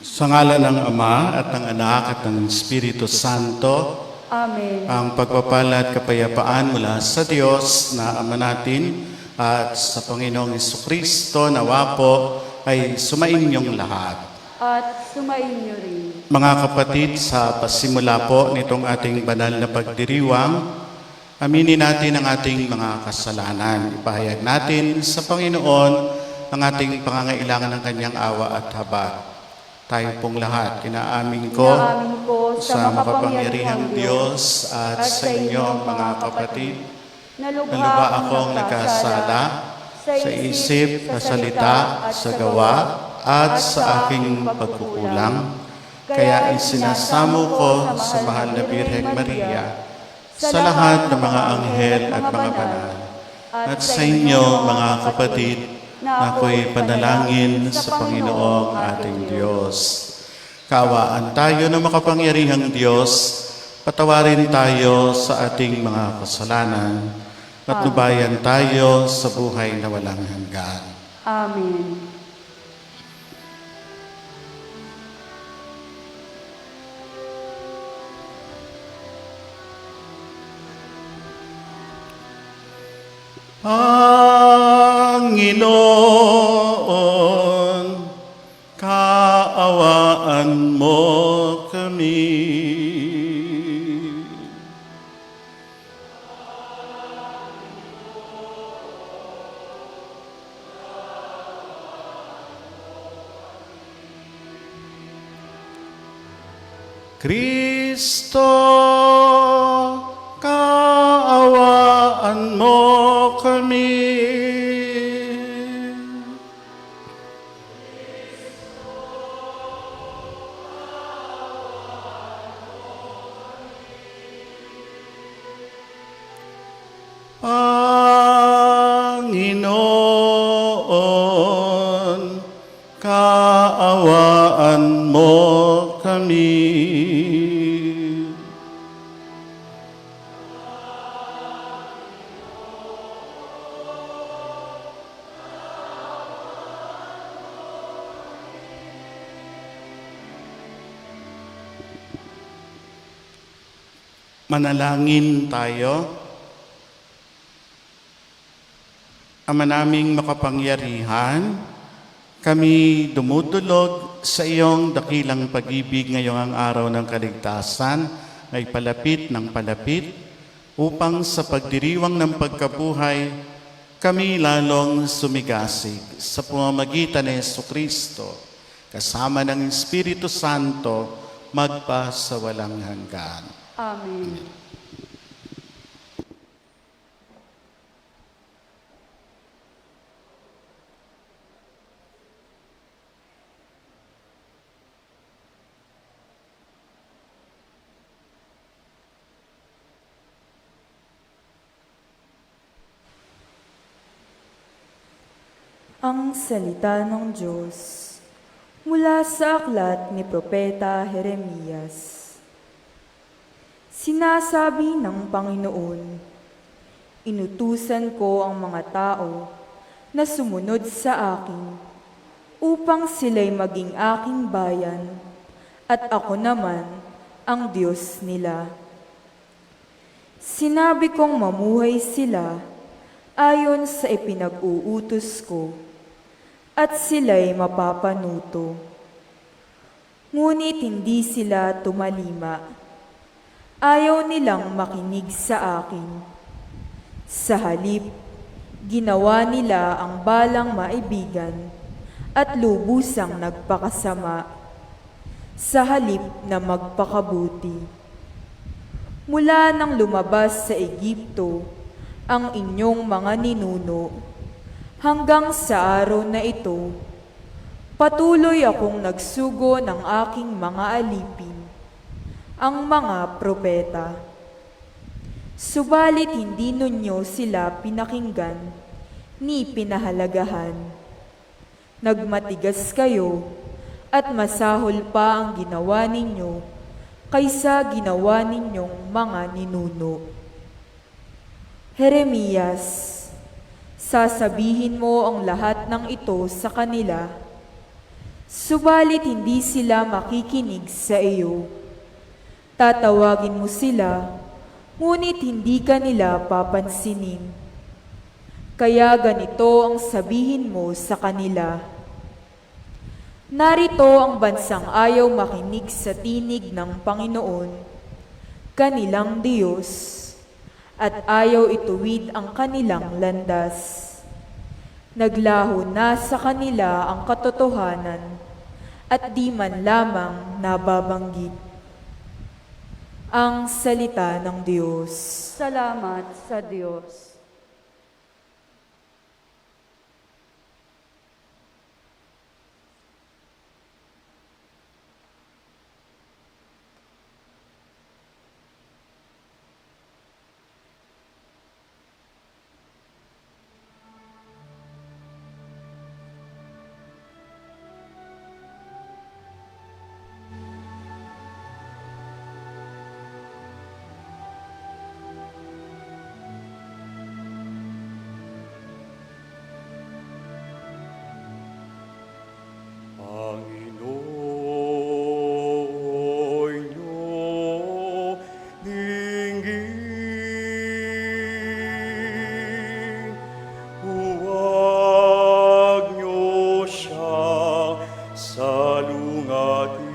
Sa ngalan ng Ama at ng Anak at ng Espiritu Santo, Amen. ang pagpapala at kapayapaan mula sa Diyos na Ama natin at sa Panginoong Jesucristo nawa po ay sumainyong lahat. At sumainyo rin. Mga kapatid, sa pasimula po nitong ating banal na pagdiriwang, aminin natin ang ating mga kasalanan. Ipahayag natin sa Panginoon ang ating pangangailangan ng kanyang awa at habag. Tayo pong lahat, inaamin ko sa makapangyarihang Diyos at sa inyo mga kapatid, na lubha akong nagkasala sa isip, sa salita, sa gawa, at sa aking pagkukulang. Kaya isinasamo ko sa mahal na Birheng Maria, sa lahat ng mga anghel at mga banal, at sa inyo mga kapatid, na ako'y panalangin sa Panginoong ating Diyos. Kaawaan tayo ng makapangyarihang Diyos, patawarin tayo sa ating mga kasalanan, at lubayan tayo sa buhay na walang hanggan. Amen. Panginoon, kaawaan mo kami. Kristo, kaawaan mo kami. Panginoon, kaawaan mo kami. Manalangin tayo. Ama naming makapangyarihan, kami dumudulog sa iyong dakilang pag-ibig ngayong ang araw ng kaligtasan ay palapit ng palapit upang sa pagdiriwang ng pagkabuhay kami lalong sumigasig sa pamamagitan ni Jesucristo kasama ng Espiritu Santo magpa sa walang hanggan. Amen. Ang salita ng Diyos mula sa aklat ni Propeta Jeremias. Sinasabi ng Panginoon, inutusan ko ang mga tao na sumunod sa akin upang sila'y maging aking bayan at ako naman ang Diyos nila. Sinabi kong mamuhay sila ayon sa ipinag-uutos ko at sila'y mapapanuto. Ngunit hindi sila tumalima. Ayaw nilang makinig sa akin. Sa halip, ginawa nila ang balang maibigan at lubusang nagpakasama sa halip na magpakabuti. Mula nang lumabas sa Ehipto ang inyong mga ninuno, hanggang sa araw na ito, patuloy akong nagsugo ng aking mga alipin, ang mga propeta. Subalit hindi ninyo sila pinakinggan ni pinahalagahan. Nagmatigas kayo at masahol pa ang ginawa ninyo kaysa ginawa ninyong mga ninuno. Jeremias, sasabihin mo ang lahat ng ito sa kanila. subalit hindi sila makikinig sa iyo. Tatawagin mo sila, ngunit hindi ka nila papansinin. Kaya ganito ang sabihin mo sa kanila: narito ang bansang ayaw makinig sa tinig ng Panginoon, kanilang Diyos, at ayaw ituwid ang kanilang landas. Naglaho na sa kanila ang katotohanan at di man lamang nababanggit. Ang salita ng Diyos. Salamat sa Diyos. Panginoon, dinggin, huwag niyo siyang salungatin.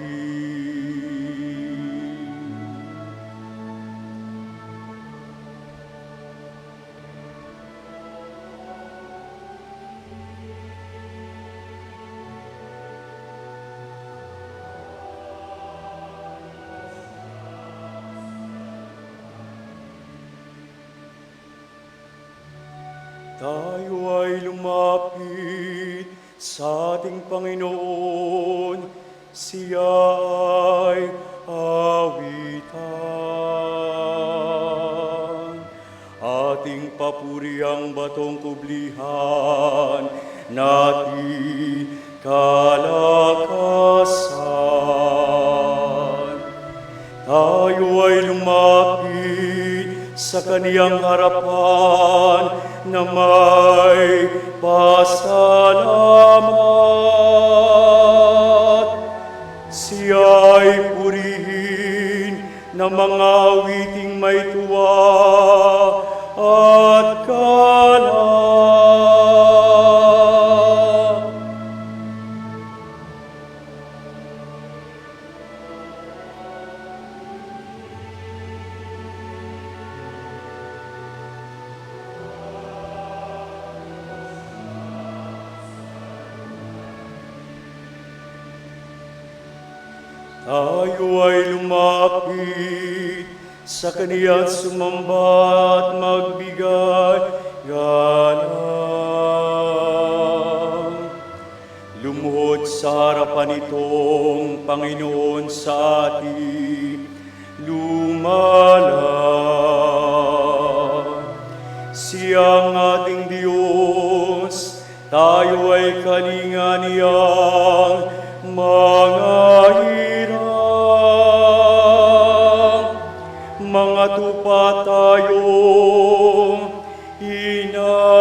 Tayo ay lumapit sa ating Panginoon, siya ay awitan. Ating papuri ang batong kublihan, nating kalakasan. Tayo ay lumapit sa kaniyang harapan na may pasalamat. Siya'y purihin ng mga awiting may tuwa at galak. Tayo ay lumapit sa kaniya at sumamba at magbigay galang. Lumuhod sa harapan itong Panginoon sa ating lumalang. Siyang ating Diyos, tayo ay kalinga niyang mga mga tupa tayong inalagaan.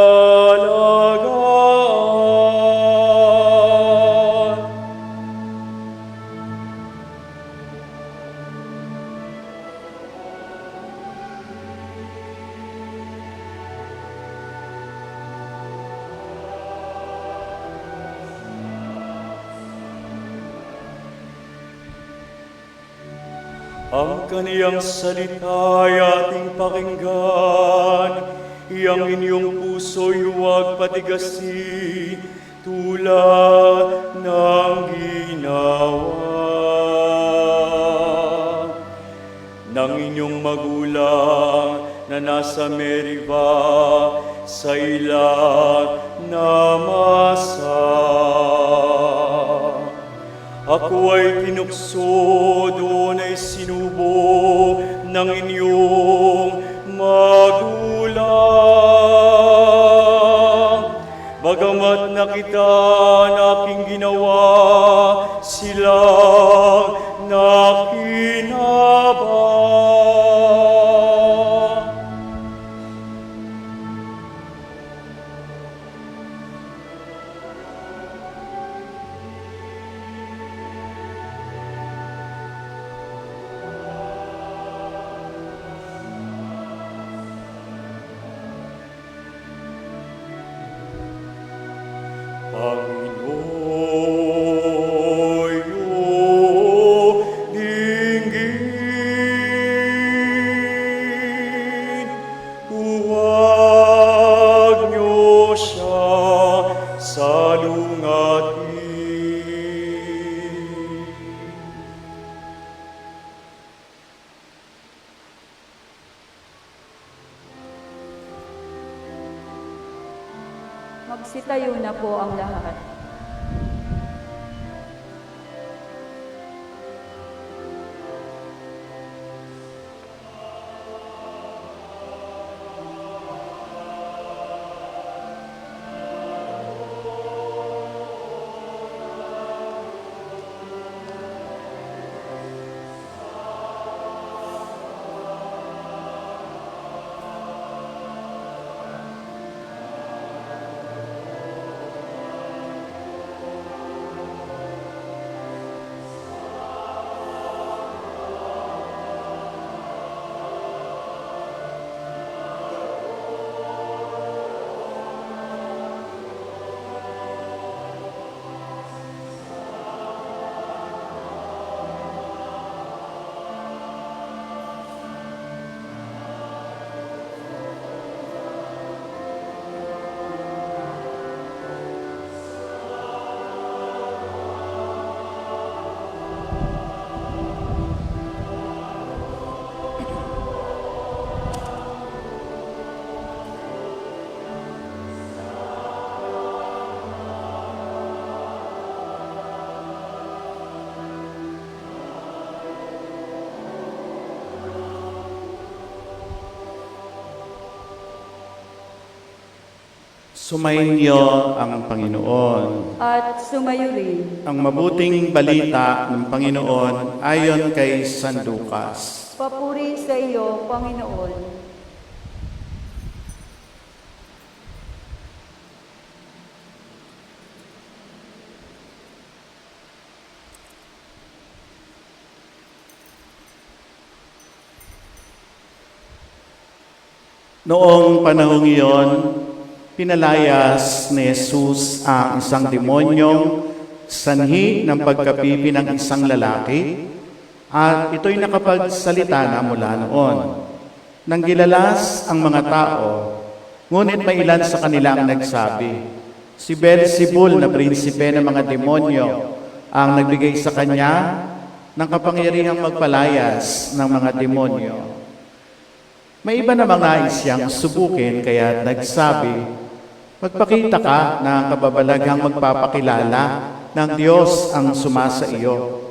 Ang kaniyang salita ay ating pakinggan, iyang inyong puso'y huwag patigasin tulad ng ginawa ng inyong magulang na nasa Meriba sa ilang namasa. Ako ay tinukso, doon ay sinubo ng inyong magulang. Bagamat nakita na aking ginawa, silang nakinabang. Magsitayo na po ang lahat. Sumainyo ang Panginoon. At sumayo rin. Ang mabuting balita ng Panginoon ayon kay San Lucas. Papuri sa iyo, Panginoon. Noong panahong iyon, pinalayas ni Jesus ang isang demonyong sanhi ng pagkapipi ng isang lalaki at ito'y nakapagsalita na mula noon. Nang gilalas ang mga tao, ngunit may ilan sa kanila ang nagsabi, si Beelzebul na prinsipe ng mga demonyo ang nagbigay sa kanya ng kapangyarihang magpalayas ng mga demonyo. May iba namang nais siyang subukin kaya nagsabi, magpakita ka ng kababalaghang magpapakilala ng Diyos ang sumasa iyo.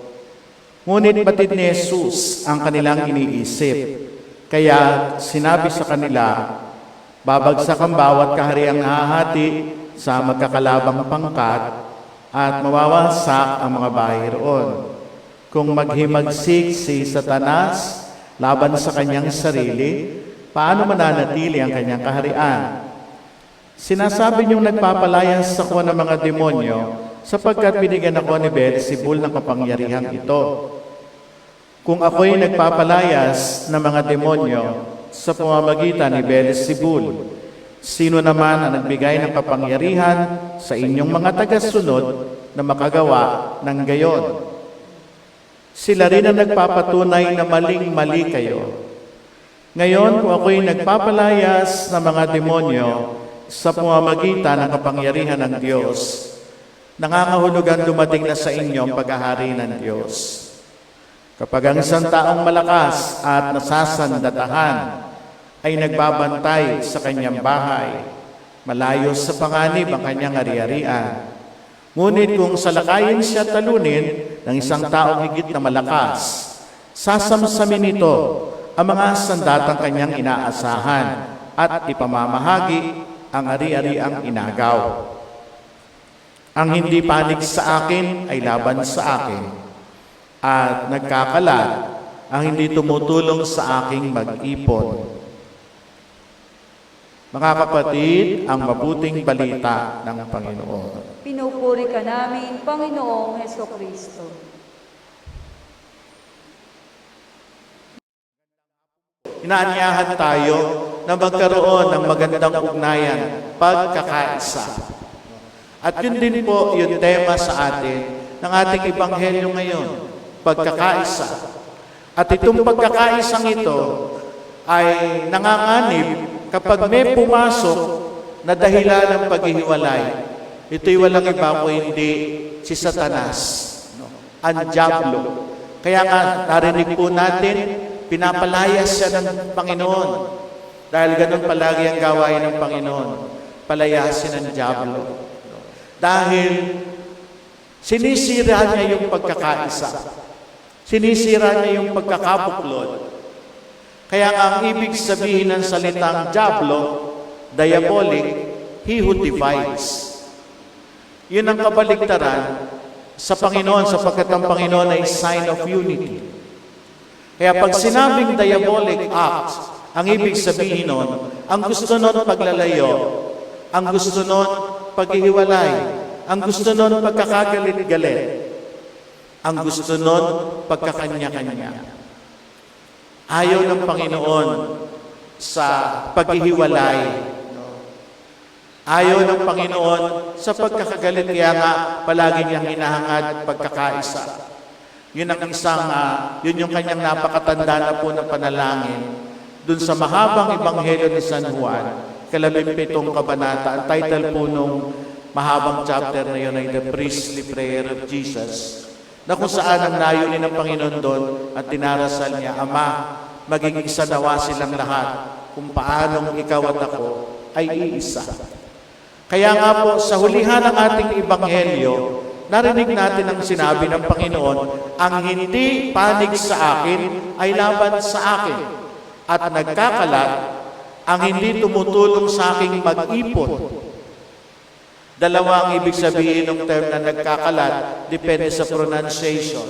Ngunit batid ni Jesus ang kanilang iniisip. Kaya sinabi sa kanila, babagsak ang bawat kahariang nahahati sa magkakalabang pangkat at mawawasak ang mga bahay roon. Kung maghimagsik si Satanas laban sa kanyang sarili, paano mananatili ang kanyang kaharian? Sinasabi niyong nagpapalayas ako ng mga demonyo sapagkat binigyan ako ni Beelzebul ng kapangyarihang ito. Kung ako'y nagpapalayas ng mga demonyo sa pamamagitan ni Beelzebul, sino naman ang nagbigay ng kapangyarihan sa inyong mga tagasunod na makagawa ng gayon? Sila rin ang nagpapatunay na maling-mali kayo. Ngayon, kung ako'y nagpapalayas ng mga demonyo sa pamamagitan ng kapangyarihan ng Diyos, nangangahulugan dumating na sa inyo ang paghahari ng Diyos. Kapag ang isang taong malakas at nasasandatahan ay nagbabantay sa kanyang bahay, malayo sa panganib ang kanyang ari-arian. Ngunit kung salakayin siya talunin ng isang taong higit na malakas, sasamsamin nito ang mga sandatang kanyang inaasahan at ipamamahagi ang ari-ariang inagaw. Ang hindi panig sa akin ay laban sa akin, at nagkakalat ang hindi tumutulong sa aking mag-ipon. Mga kapatid, ang mabuting balita ng Panginoon. Pinupuri ka namin, Panginoong Hesukristo. Inaanyahan tayo na magkaroon ng magandang ugnayan, pagkakaisa. At yun din po yung tema sa atin ng ating ebanghelyo ngayon, pagkakaisa. At itong pagkakaisang ito ay nanganganib kapag may pumasok na dahilan ng paghihiwalay. Ito'y walang iba kundi hindi si Satanas, ang Diablo. Kaya nga narinig po natin, pinapalayas siya ng Panginoon. Dahil ganun palagi ang gawain ng Panginoon. palayasin ng dyablo. Dahil sinisira niya yung pagkakaisa. Sinisira niya yung pagkakabuklod. Kaya nga ang ibig sabihin ng salitang dyablo, diabolic, he who divides. Yun ang kabaligtaran sa Panginoon, sapagkat ang Panginoon ay sign of unity. Kaya pag sinabing diabolic act, ang ibig sabihin nun, ang gusto nun paglalayo, ang gusto nun paghihiwalay, ang gusto nun pagkakagalit-galit, ang gusto nun pagkakanya-kanya. Ayaw ng Panginoon sa paghihiwalay. Ayaw ng Panginoon sa pagkakagalit, kaya nga palagi niyang hinahangad pagkakaisa. Yun ang isang, yun yung kanyang napakatanda na po ng panalangin. Dun sa mahabang Ebanghelyo ni San Juan, 17 kabanata, ang title po nung mahabang chapter na yun ay The Priestly Prayer of Jesus, na kung saan ang layunin ng Panginoon doon at dinarasal niya, Ama, maging isa nawa silang lahat, kung paanong ikaw at ako ay iisa. Kaya nga po, sa hulihan ng ating Ebanghelyo, narinig natin ang sinabi ng Panginoon, ang hindi panig sa akin ay laban sa akin, at nagkakalat ang hindi tumutulong sa aking mag-ipon. Dalawa ang ibig sabihin ng term na nagkakalat, depende sa pronunciation.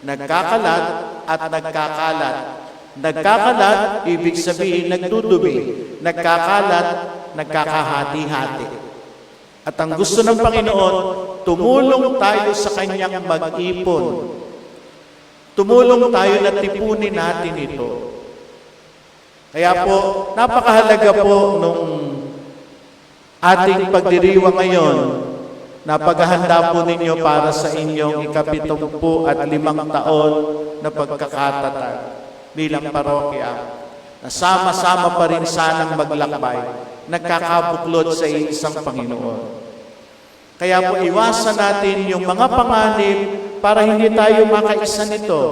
Nagkakalat at nagkakalat. Nagkakalat, ibig sabihin nagdudumi. Nagkakalat, nagkakahati-hati. At ang gusto ng Panginoon, tumulong tayo sa Kanyang mag-ipon. Tumulong tayo na tipunin natin ito. Kaya po, napakahalaga po nung ating pagdiriwang ngayon, napaghahanda po ninyo para sa inyong ika-75 taon na pagkakatatag bilang parokya. Nasama-sama pa rin sanang maglakbay, nagkakabuklod sa isang Panginoon. Kaya po iwasan natin yung mga panganib para hindi tayo makaisa nito.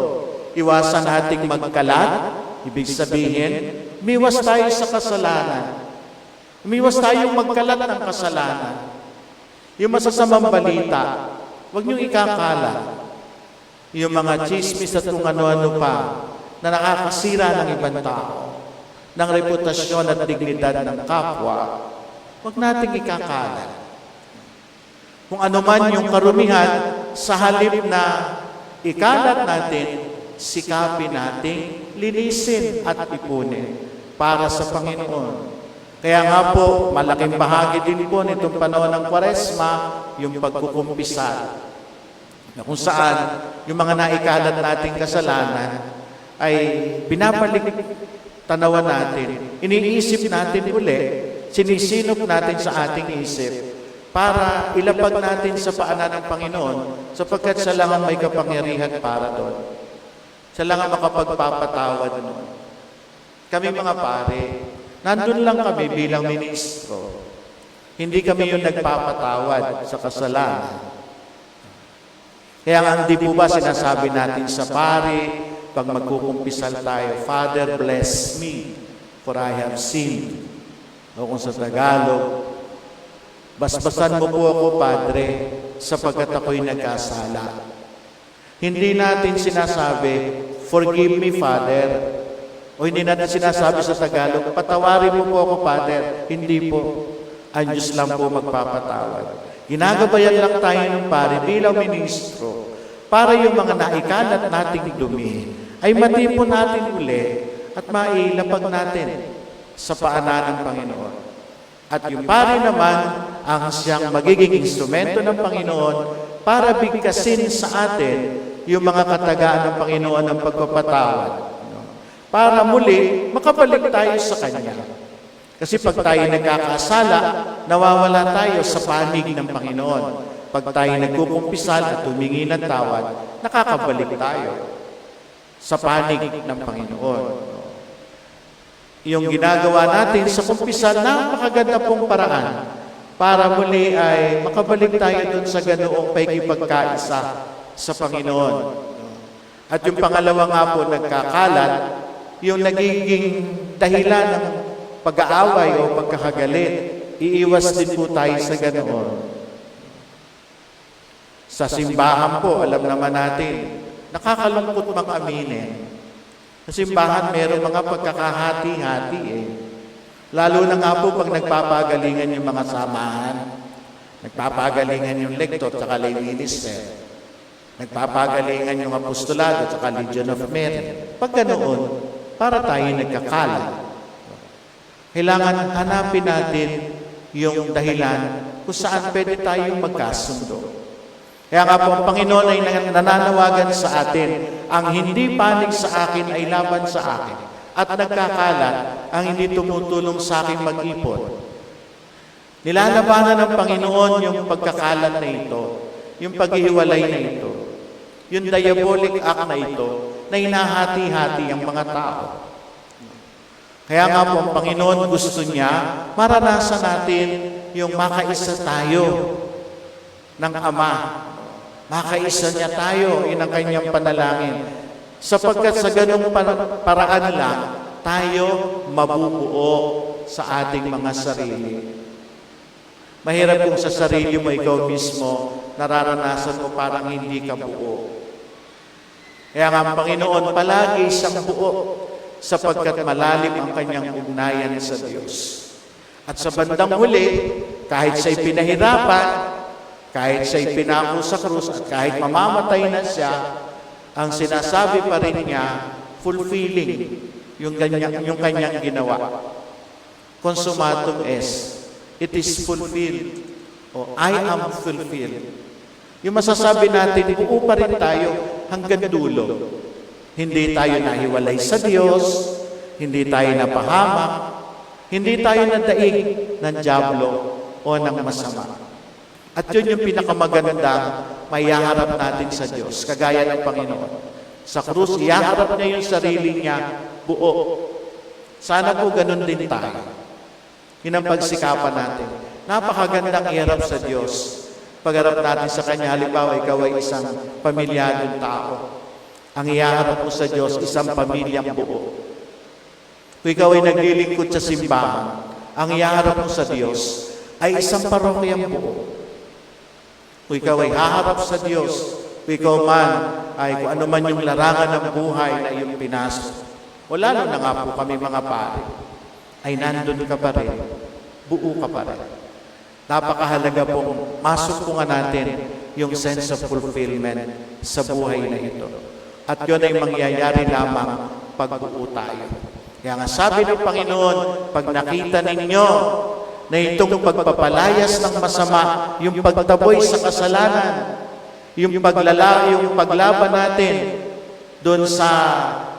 Iwasan nating magkalat, ibig sabihin, umiwas tayo sa kasalanan. Umiwas tayong magkalat ng kasalanan. Yung masasamang balita, huwag niyong ikakalat. Yung mga chismis at kung ano-ano pa na nakakasira ng ibang tao, ng reputasyon at dignidad ng kapwa, huwag nating ikakalat. Kung ano man yung karumihan, sa halip na ikalat natin, sikapin nating linisin at ipunin para sa Panginoon. Kaya nga po, malaking bahagi din po nitong panahon ng Kwaresma, yung pagkukumpisal. Na kung saan, yung mga naikalat nating kasalanan ay binabalik tanawan natin, iniisip natin uli, sinisinop natin sa ating isip para ilapag natin sa paanan ng Panginoon sapagkat siya lang ang may kapangyarihan para doon. Siya lang ang makapagpapatawad noon. Kami mga pare, nandun lang kami bilang ministro. Hindi kami yung nagpapatawad sa kasalanan. Kaya nga hindi po ba sinasabi natin sa pare, pag magkukumpisal tayo, Father, bless me, for I have sinned. O kung sa Tagalog, basbasan mo po ako, Padre, sapagkat ako'y nagkasala. Hindi natin sinasabi, forgive me, Father. O hindi natin sinasabi sa Tagalog, patawarin mo po ako, Father. Hindi po. Ang Diyos lang po magpapatawad. Ginagabayan lang tayo ng pare bilang ministro para yung mga naikalat nating dumi ay matipon natin uli at mailapag natin sa paanan ng Panginoon. At yung pare naman ang siyang magiging instrumento ng Panginoon para bigkasin sa atin yung mga katagaan ng Panginoon ng pagpapatawad. Para muli, makabalik tayo sa Kanya. Kasi pag tayo nagkakasala, nawawala tayo sa panig ng Panginoon. Pag tayo nagkukumpisal at humingi ng tawad, nakakabalik tayo sa panig ng Panginoon. Yung ginagawa natin sa kumpisal, napakaganda pong paraan para muli ay makabalik tayo dun sa ganoong paikipagkaisa sa Panginoon. At yung pangalawa nga po, nagkakalat, yung nagiging dahilan ng pag-aaway o pagkakagalit iiwas din po tayo sa ganoon. Sa simbahan po, alam naman natin, nakakalungkot mang aminin. Sa simbahan, meron mga pagkakahati-hati eh. Lalo na nga po pag nagpapagalingan yung mga samahan, nagpapagalingan yung lektor at lay minister, nagpapagalingan yung apostolado at Legion of Merit. Pag ganoon, para tayo nagkakalat. Kailangan hanapin natin yung dahilan kung saan pwede tayong magkasundo. Kaya nga po ang Panginoon ay nananawagan sa atin, ang hindi panig sa akin ay laban sa akin, at nagkakalat ang hindi tumutulong sa akin mag-ipon. Nilalabanan ng Panginoon yung pagkakalat na ito, yung paghihiwalay na ito, yung diabolic act na ito, na hinahati-hati ang mga tao. Kaya nga po ang Panginoon gusto niya, maranasan natin yung makaisa tayo ng Ama. Makaisa niya tayo, yun ang kanyang panalangin. Sapagkat sa ganung paraan lang, tayo mabubuo sa ating mga sarili. Mahirap kung sa sarili mo, ikaw mismo, nararanasan mo parang hindi ka buo. Kaya nga ang Panginoon palagi siyang buo, sapagkat malalim ang kanyang ugnayan sa Diyos. At sa bandang huli, kahit siya'y pinahirapan, kahit siya'y pinako sa krus, at kahit mamamatay na siya, ang sinasabi pa rin niya, fulfilling yung kanyang ginawa. Consumatum est. It is fulfilled. O I am fulfilled. Yung masasabi natin, buo pa rin tayo hanggang dulo. Hindi tayo nahiwalay sa Diyos, hindi tayo napahamak, hindi tayo nadaig ng dyablo o ng masama. At yun yung pinakamagandang maiharap natin sa Diyos, kagaya ng Panginoon. Sa krus, iharap niya yung sarili niya buo. Sana po ganun din tayo. Yun ang pagsikapan natin. Napakagandang iharap sa Diyos. Pagharap natin sa Kanya, halimbawa, ikaw ay isang pamilyadong tao. Ang iharap mo sa Diyos, isang pamilyang buo. Kung ikaw ay naglilingkod sa simbahan, ang iharap mo sa Diyos ay isang parokyang buo. Kung ikaw ay haharap sa Diyos, kung ikaw man ay kung ano man yung larangan ng buhay na iyong pinasok, o lalo na nga po kami mga pare, ay nandun ka pa rin, buo ka pa rin. Napakahalaga pong masok po nga natin yung sense of fulfillment sa buhay na ito. At yun ay mangyayari lamang pag buo tayo. Kaya nga sabi ng Panginoon, pag nakita ninyo na itong pagpapalayas ng masama, yung pagtaboy sa kasalanan, yung paglaban natin doon sa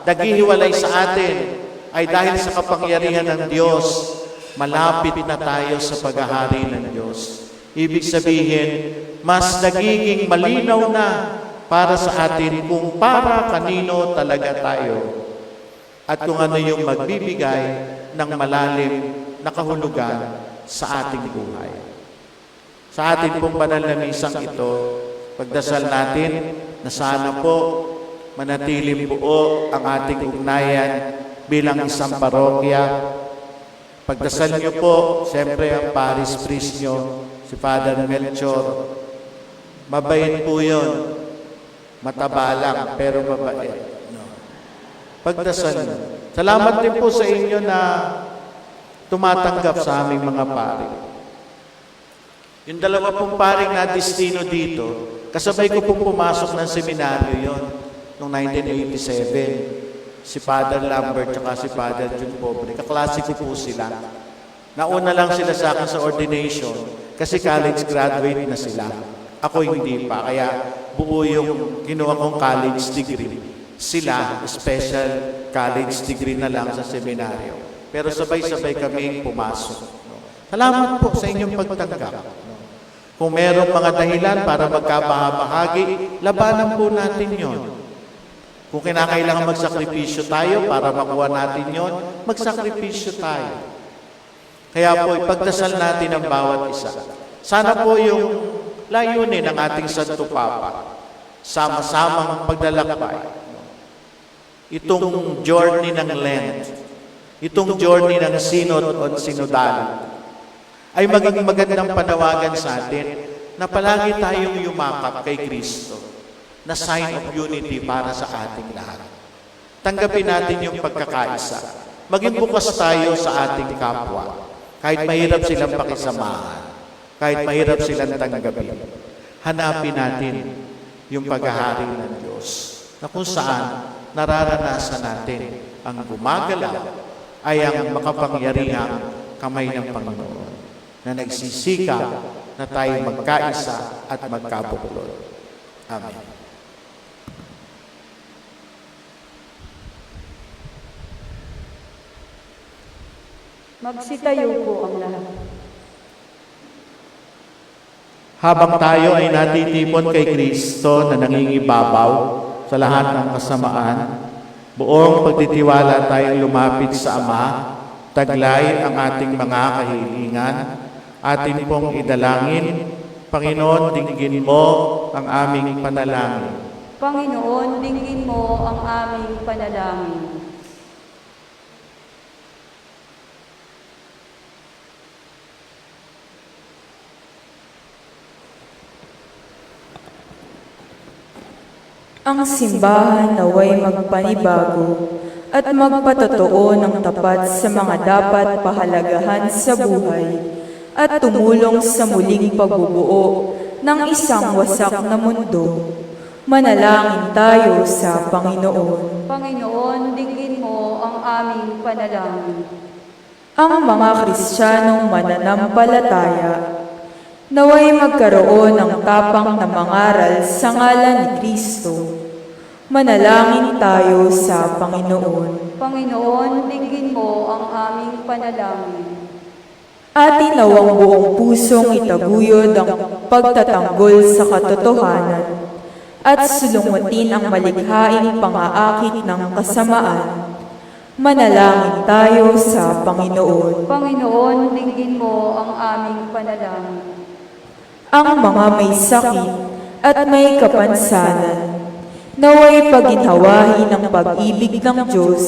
naghihiwalay sa atin, ay dahil sa kapangyarihan ng Diyos, malapit na tayo sa paghahari ng Diyos. Ibig sabihin, mas nagiging malinaw na para sa atin kung para kanino talaga tayo at kung ano yung magbibigay ng malalim na kahulugan sa ating buhay. Sa ating pong banal na misang ito, pagdasal natin na sana po manatiling buo ang ating ugnayan bilang isang parokya. Pagdasal niyo po, siyempre ang parish priest niyo, si Father Melchor. Mabait po yun. Mataba lang, pero mabait. No. Pagdasal niyo. Salamat din po sa inyo na tumatanggap sa aming mga pari. Yung dalawa pong paring na destino dito, kasabay ko pong pumasok ng seminaryo yon noong 1987. Si Father Lambert at si Father Jun Pobre. Kaklase ko po sila. Nauna lang sila sa akin sa ordination kasi college graduate na sila. Ako hindi pa. Kaya buo yung kinuha kong college degree. Sila, special college degree na lang sa seminaryo. Pero sabay-sabay kaming pumasok. Salamat po sa inyong pagtanggap. Kung merong mga dahilan para magkabahagi, labanan po natin yon. Kung kinakailangan magsakripisyo tayo para makuha natin yon, magsakripisyo tayo. Kaya po, ipagdasal natin ang bawat isa. Sana po yung layunin ng ating Santo Papa, sama-samang paglalakbay. Itong journey ng Lent, itong journey ng Synod o Synodal, ay maging magandang panawagan sa atin na palagi tayong yumakap kay Kristo na sign of unity para sa ating lahat. Tanggapin natin yung pagkakaisa. Maging bukas tayo sa ating kapwa. Kahit mahirap silang pakisamahan, kahit mahirap silang tanggapin, hanapin natin yung paghahari ng Diyos na kung saan nararanasan natin ang gumagalaw ay ang makapangyarihang kamay ng Panginoon na nagsisikap na tayo magkaisa at magkabuklod. Amen. Magsitayo po ang lahat. Habang tayo ay natitipon kay Kristo na nangingibabaw sa lahat ng kasamaan, buong pagtitiwala tayong lumapit sa Ama, taglay ang ating mga kahilingan, atin pong idalangin. Panginoon, dinggin mo ang aming panalangin. Panginoon, dinggin mo ang aming panalangin. Ang simbahan naway magpanibago at magpatotoo ng tapat sa mga dapat pahalagahan sa buhay at tumulong sa muling pagbubuo ng isang wasak na mundo. Manalangin tayo sa Panginoon. Panginoon, dinggin mo ang aming panalangin. Ang mga Kristiyanong mananampalataya naway magkaroon ng tapang na mangaral sa ngalan ni Kristo. Manalangin tayo sa Panginoon. Panginoon, dinggin mo ang aming panalangin. Atin nawang buong pusong itaguyod ang pagtatanggol sa katotohanan at sulungutin ang malikhaing pang-aakit ng kasamaan. Manalangin tayo sa Panginoon. Panginoon, dinggin mo ang aming panalangin. Ang mga may sakit at may kapansanan naway paginhawahin ng pag-ibig ng Diyos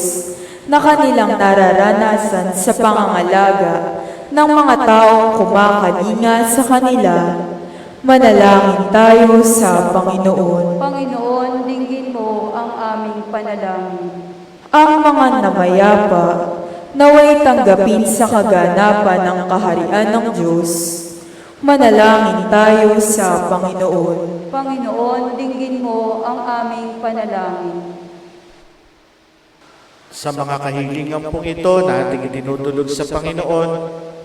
na kanilang nararanasan sa pangangalaga ng mga taong kumakalinga sa kanila. Manalangin tayo sa Panginoon. Panginoon, dinggin mo ang aming panalangin. Ang mga namayapa naway tanggapin sa kaganapan ng kaharian ng Diyos. Manalangin tayo sa Panginoon. Panginoon, dinggin mo ang aming panalangin. Sa mga kahilingan pong ito na ating itinutulog sa Panginoon,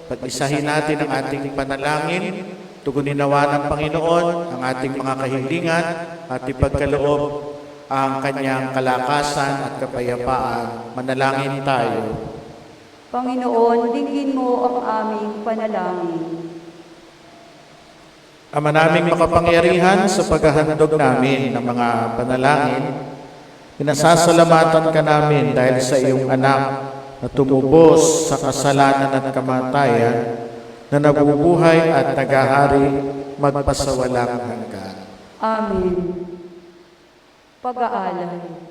pag-isahin natin ang ating panalangin, tugunin nawa ng Panginoon ang ating mga kahilingan at ipagkaloob ang kanyang kalakasan at kapayapaan. Manalangin tayo. Panginoon, dinggin mo ang aming panalangin. Ama naming makapangyarihan, sa paghahandog namin ng mga panalangin, pinasasalamatan ka namin dahil sa iyong anak na tumubos sa kasalanan at kamatayan, na nabubuhay at nagahari magpasawalang hanggan. Amen. Pag-aalay.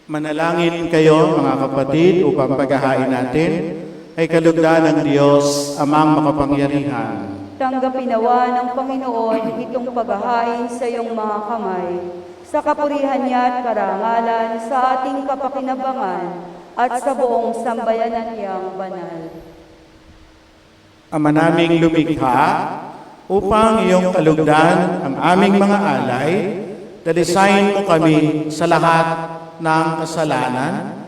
Manalangin kayo, mga kapatid, upang paghahain natin ay kalugdan ng Diyos, Amang makapangyarihan. Tanggapin nawa ng Panginoon itong paghahain sa iyong mga kamay, sa kapurihan niya at karangalan sa ating kapakinabangan at sa buong sambayanan niyang banal. Ama naming lumikha, upang iyong kalugdan ang aming mga alay, dalisayin mo kami sa lahat ng kasalanan,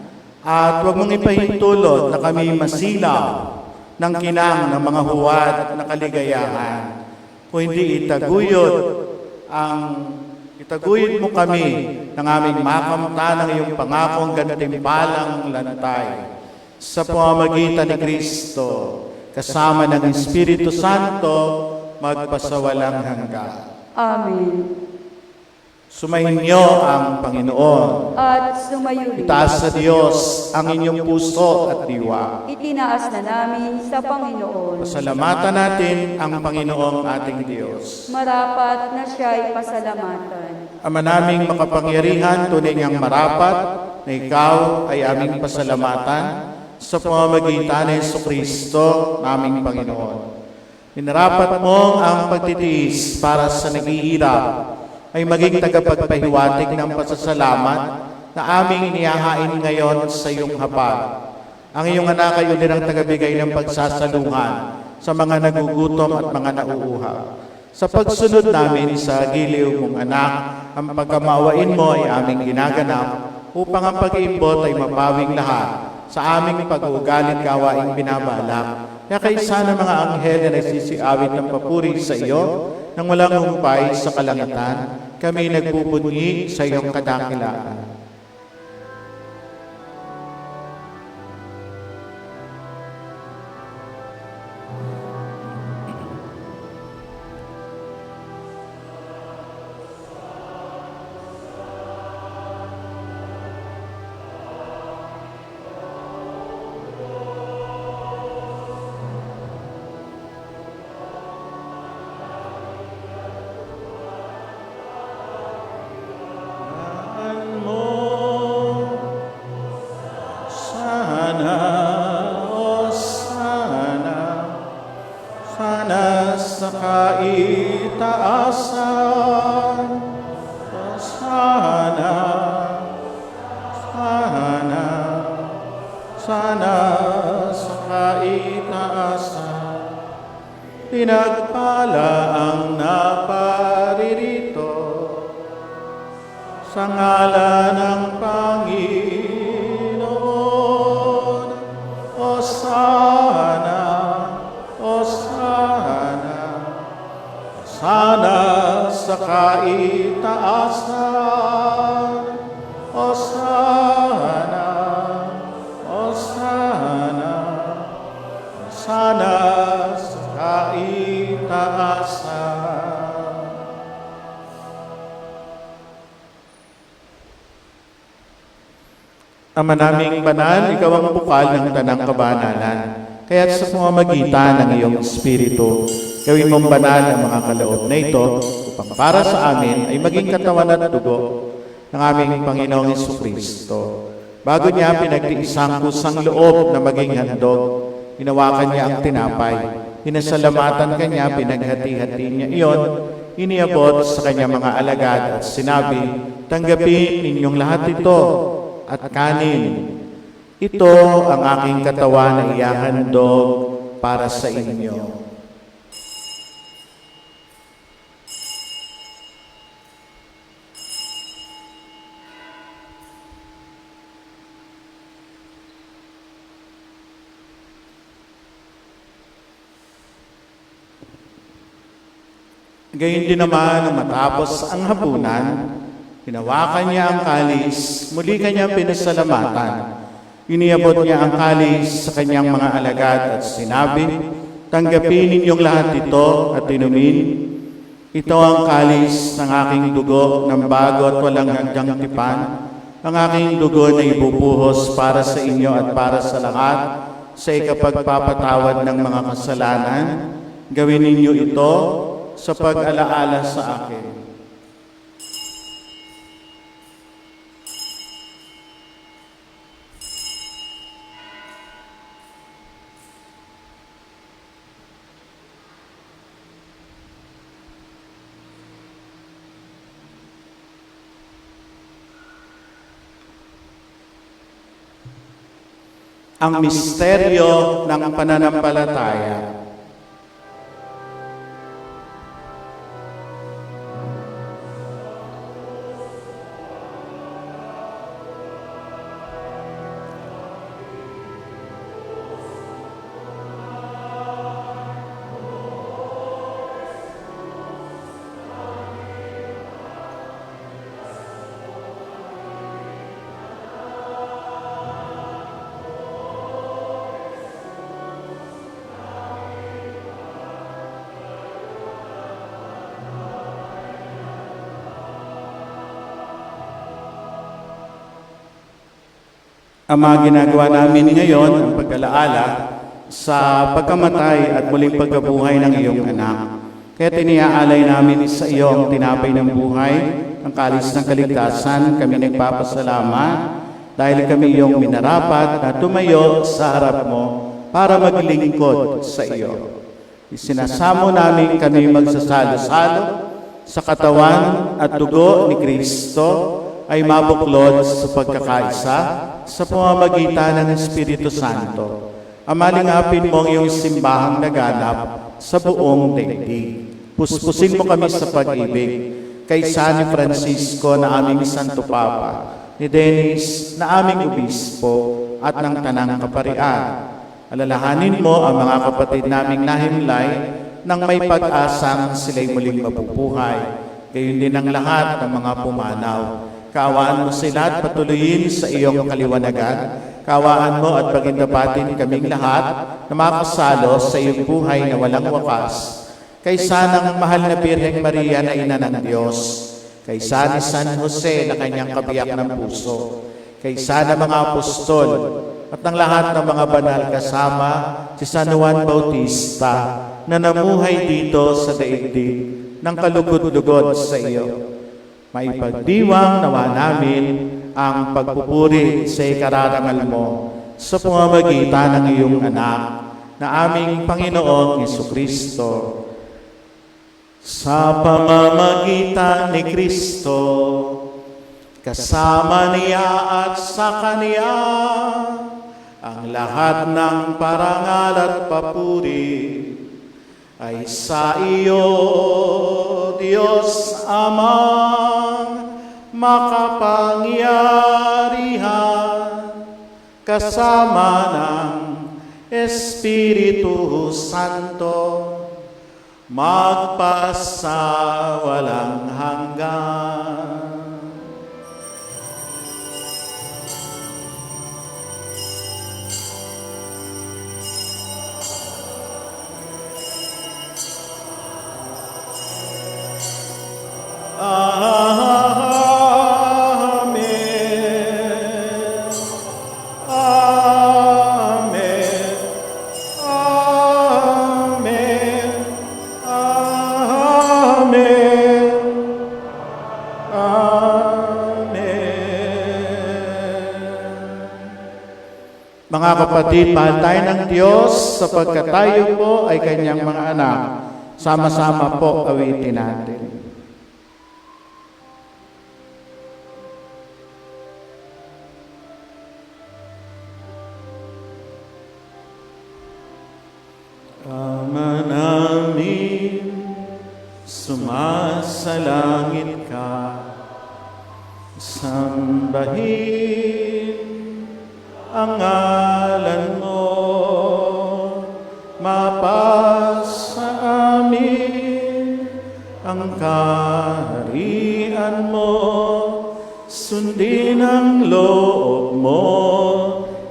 at huwag mong ipahintulot na kami masilaw ng kinang ng mga huwad na kaligayahan. Kung hindi itaguyod mo kami ng aming makamta ng iyong pangakong gantimpalang lantay. Sa pamamagitan ni Kristo, kasama ng Espiritu Santo, magpasawalang hanggan. Amen. Sumayin niyo ang Panginoon. At sumayo rin. Itaas sa Diyos ang inyong puso at diwa. Itinaas na namin sa Panginoon. Pasalamatan natin ang Panginoong ating Diyos. Marapat na siya'y pasalamatan. Ama naming makapangyarihan, tunay niyang marapat na ikaw ay aming pasalamatan sa pamamagitan ni Jesucristo, naming Panginoon. Minarapat mo ang pagtitiis para sa naghihirap ay maging tagapagpahiwatig ng pasasalamat na aming inihahain ngayon sa iyong hapag. Ang iyong anak ay uli ng tagabigay ng pagsasalungan sa mga nagugutom at mga nauuhaw. Sa pagsunod namin sa giliw mong anak, ang pagkamaawain mo ay aming ginaganap upang ang pag-iimbot ay mapawing lahat sa aming pag-uugalit gawaing binabalak. Kaya kaisa ng mga anghel na nagsisiawit ng papuri sa iyo nang walang humpay sa kalangitan, kami nagpupuni sa iyong kadakilaan. Sa kaitaasan, sana sa kaitaasan, pinagpala ang naparirito sa ngalan ng Panginoon. O sana, sana sa kaitaasan, o sana, sana sa kaitaasan. Ama naming banal, ikaw ang bukal ng tanang kabanalan. Kaya't sa pamamagitan ng iyong Espiritu, gawin mong banal ang mga kaloob na ito upang para sa amin ay maging katawan at dugo ng aming Panginoong Jesucristo. Bago niya pinagtiisang kusang loob na maging handog, hinawakan niya ang tinapay, pinasalamatan kanya, pinaghati-hati niya iyon, iniabot sa kanya mga alagad at sinabi, tanggapin ninyong lahat ito at kanin. Ito ang aking katawan na ihahandog para sa inyo. Gayon din naman, matapos ang hapunan, Hinawakan niya ang kalis, muli kanyang pinasalamatan. Iniabot niya ang kalis sa kanyang mga alagad at sinabi, "Tanggapin ninyong lahat ito at inumin. Ito ang kalis ng aking dugo ng bago at walang hanggang tipan. Ang aking dugo na ibubuhos para sa inyo at para sa lahat sa ikapagpapatawad ng mga kasalanan. Gawin ninyo ito sa pag-alaala sa akin." Ang misteryo ng pananampalataya. Ang mga ginagawa namin ngayon, ang pag-alaala sa pagkamatay at muling pagkabuhay ng iyong anak. Kaya tiniaalay namin sa iyo ang tinapay ng buhay, ang kalis ng kaligtasan. Kami nagpapasalamat dahil kami iyong minarapat na tumayo sa harap mo para maglingkod sa iyo. Isinasamo namin kami magsasalo-salo sa katawan at dugo ni Kristo ay mabuklod sa pagkakaisa sa pamamagitan ng Espiritu Santo. Amalingapin mo ang iyong simbahang naganap sa buong daigdig. Puspusin mo kami sa pag-ibig kay San Francisco na aming Santo Papa, ni Dennis na aming Obispo at ng Tanang Kaparian. Alalahanin mo ang mga kapatid naming nahimlay nang may pag-asang sila'y muling mabubuhay. Gayon din ang lahat ng mga pumanaw. Kaawaan mo sila at patuloyin sa iyong kaliwanagan. Kaawaan mo at pagindapatin kaming lahat na makasalo sa iyong buhay na walang wakas. Kaysa ng mahal na Birheng Maria na Ina ng Diyos. Kaysa ni San Jose na kanyang kabiyak ng puso. Kaysa ng mga apostol at ng lahat ng mga banal kasama si San Juan Bautista na namuhay dito sa daigdig ng kalugod-lugod sa iyo. Maipagdiwang nawa namin ang pagpupuri sa ikararangal mo sa pamamagitan ng iyong anak na aming Panginoong Jesucristo. Sa pamamagitan ni Kristo, kasama niya at sa Kaniya, ang lahat ng parangal at papuri ay sa iyo, Diyos Amang makapangyarihan, kasama ng Espiritu Santo, magpasa walang hanggan. Amen. Amen. Amen. Amen. Amen. Mga kapatid, mahal tayo ng Diyos sapagkat tayo po ay kanyang mga anak. Sama-sama po awitin natin. Ama namin, sumasalangit ka, sambahin ang ngalan mo, mapasa amin ang kaharian mo, sundin ang loob mo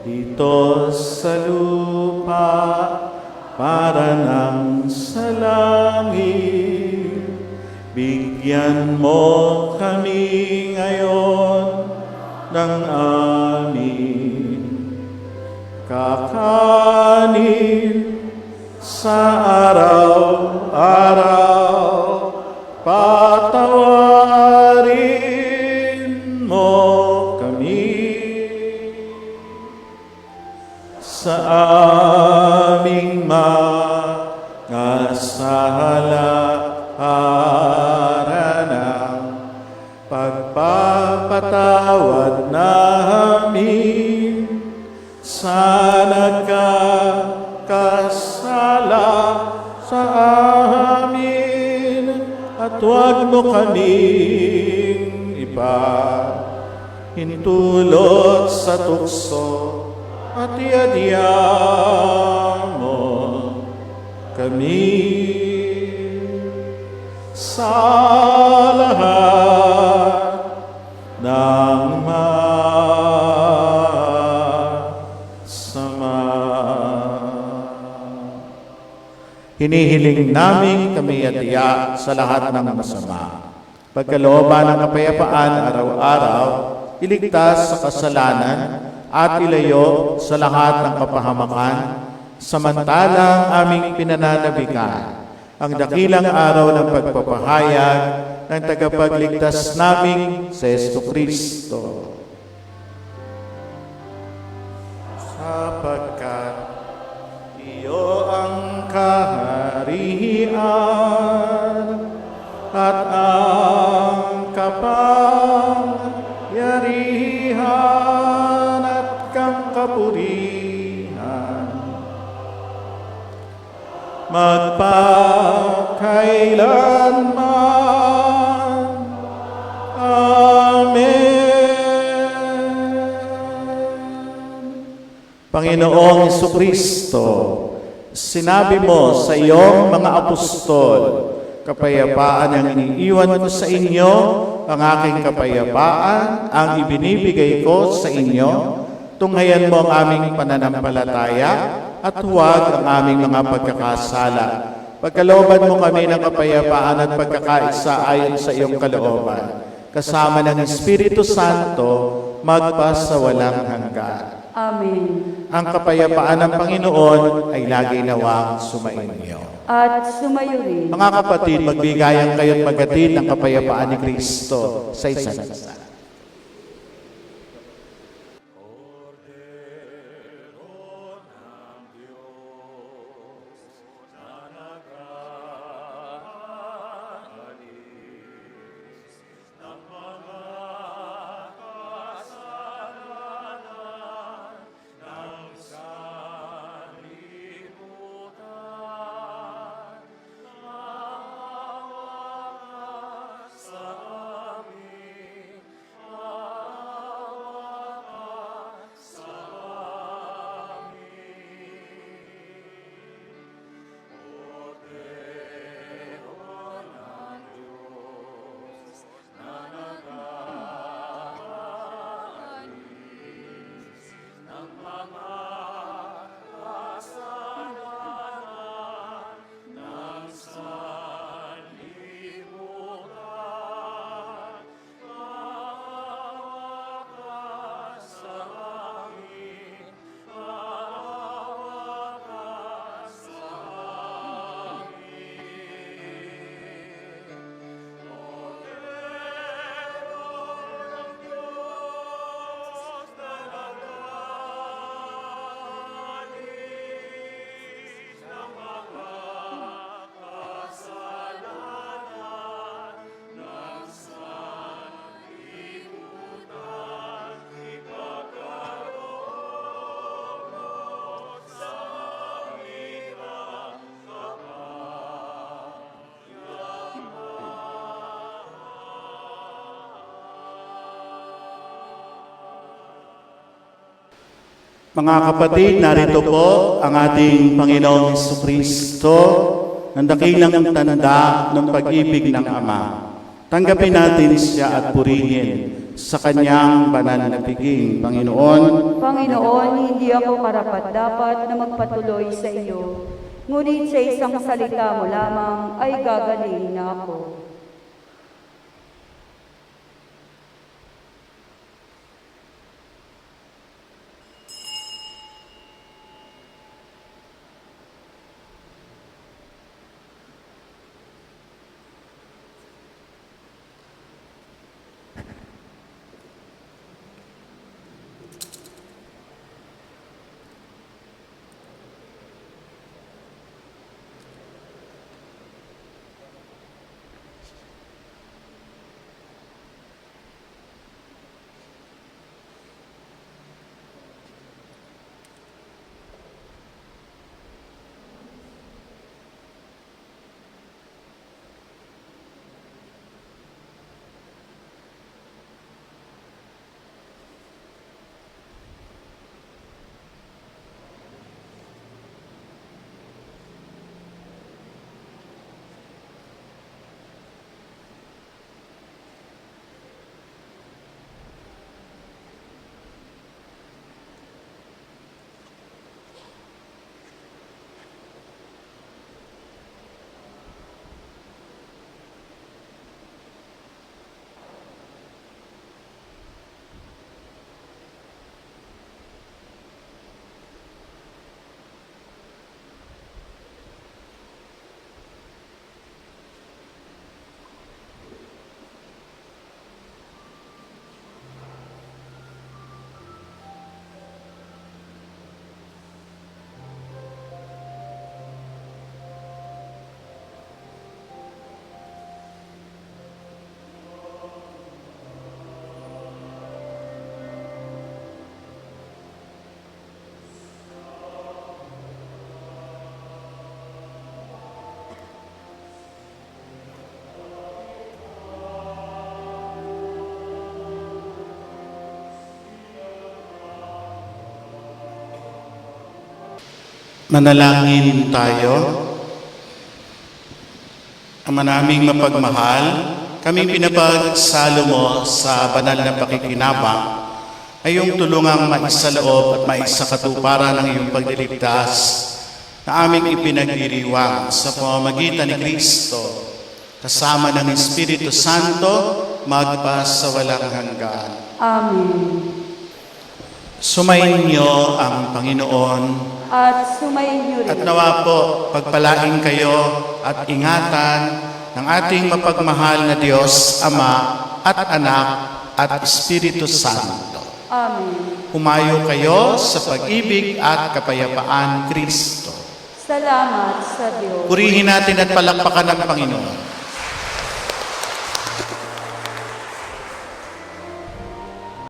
dito sa lupa para nang sa langit. Bigyan mo kami ngayon ng amin kakanin sa araw-araw. Patawarin mo kami sa aming mga kasalanan, pagpapatawad namin sa nagkakasala sa amin, at huwag mo kaming hintulot sa tukso, at iadya mo kami sa lahat ng masama. Hinihiling namin kami iadya sa lahat ng masama. Pagkalooban ng kapayapaan araw-araw, iligtas sa kasalanan at ilayo sa lahat ng kapahamakan, samantalang aming pinananabikan ang dakilang araw ng pagpapahayag ng tagapagligtas naming sa Jesucristo. Sapagkat iyo ang kaharian at ang kapangyarihan at kapurihan magpakailanman. Amen. Panginoong Jesucristo, sinabi mo sa iyong mga apostol, kapayapaan ang iniiwan ko sa inyo, ang aking kapayapaan ang ibinibigay ko sa inyo. Tunghayan mo ang aming pananampalataya at huwag ang aming mga pagkakasala. Pagkalooban mo kami ng kapayapaan at pagkakaisa ayon sa iyong kalooban, kasama ng Espiritu Santo, magpasawalang hanggan. Amen. Ang kapayapaan ng Panginoon ay lagi nawang sumainyo. At sumayo rin. Mga kapatid, magbigayan kayo't maghatid ng kapayapaan ni Kristo sa isa't isa. Mga kapatid, narito po ang ating Panginoong Jesucristo, ang dakilang tanda ng pag-ibig ng Ama. Tanggapin natin siya at purihin sa kanyang banal na piging. Panginoon, Panginoon, hindi ako karapat-dapat na magpatuloy sa iyo, ngunit sa isang salita mo lamang ay gagaling na ako. manalangin tayo. Ama naming mapagmahal, kami pinapagsalo mo sa banal na pakikinabang ay iyong tulungang maisaloob at maisakatuparan ng iyong pagliligtas na aming ipinagdiriwang sa pamamagitan ni Kristo kasama ng Espiritu Santo magpa sa walang hanggan. Amen. Sumayin niyo ang Panginoon At sumayin niyo at rin. nawa po pagpalain kayo at ingatan ng ating mapagmahal na Diyos, Ama at Anak at Espiritu Santo. Amen. Humayo kayo sa pag-ibig at kapayapaan Kristo. Salamat sa Diyos. Purihin natin at palakpakan ng Panginoon.